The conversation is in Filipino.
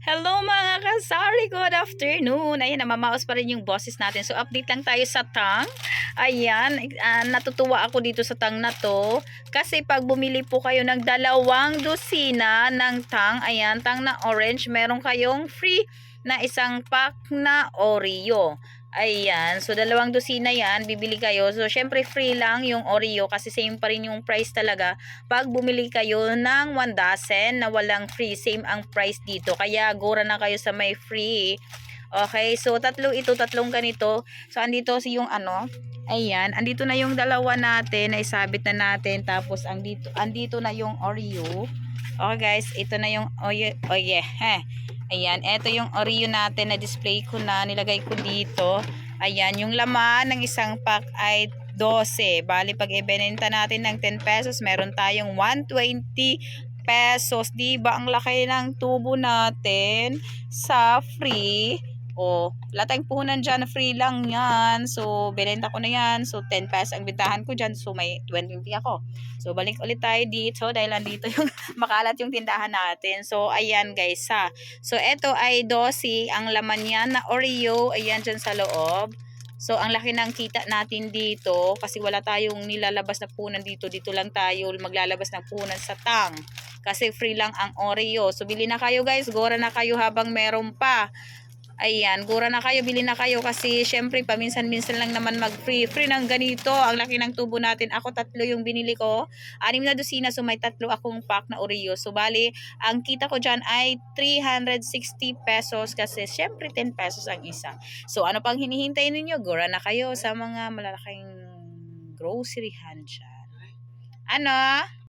Hello mga kasari, good afternoon. Ayan, namamaos pa rin yung boses natin. So update lang tayo sa Tang. Ayan, natutuwa ako dito sa Tang na to. Kasi pag bumili po kayo ng 2 dosina ng Tang, ayan, Tang na orange, meron kayong free na isang pack na Oreo. Ayan, so 2 dosina yan, bibili kayo. So syempre free lang yung Oreo kasi same pa rin yung price talaga pag bumili kayo ng 1 dozen na walang free, same ang price dito. Kaya gora na kayo sa may free. Okay, so tatlong ganito. So andito si yung ayan, andito na yung dalawa natin, na isabit na natin. Tapos andito na yung Oreo. Okay guys, ito na yung ayan, ito yung Oreo natin na display ko na, nilagay ko dito. Ayan, yung laman ng isang pack ay 12. Bali, pag ibenta natin ng 10 pesos, meron tayong 120 pesos. Diba? Ang laki ng tubo natin sa free. O, wala tayong puhunan dyan, free lang yan. So, binenta ko na yan. So, 10 pesos ang bintahan ko dyan. So, may 20 ako. So, balik ulit tayo dito dahil nandito yung makalat yung tindahan natin. So, ayan guys ha. So, ito ay 12 ang laman yan na Oreo. Ayan dyan sa loob. So, ang laki ng kita natin dito kasi wala tayong nilalabas na punan dito. Dito lang tayo maglalabas ng punan sa Tang. Kasi free lang ang Oreo. So, bili na kayo guys. Gora na kayo habang meron pa. Ayan, gura na kayo, bili na kayo kasi syempre paminsan-minsan lang naman mag-free. Free ng ganito, ang laki ng tubo natin. Ako 3 yung binili ko. 6 na dosina, so may 3 akong pack na Oreo. So bali, ang kita ko dyan ay 360 pesos kasi syempre 10 pesos ang isa. So ano pang hinihintay ninyo? Gura na kayo sa mga malalaking groceryhan dyan. Ano?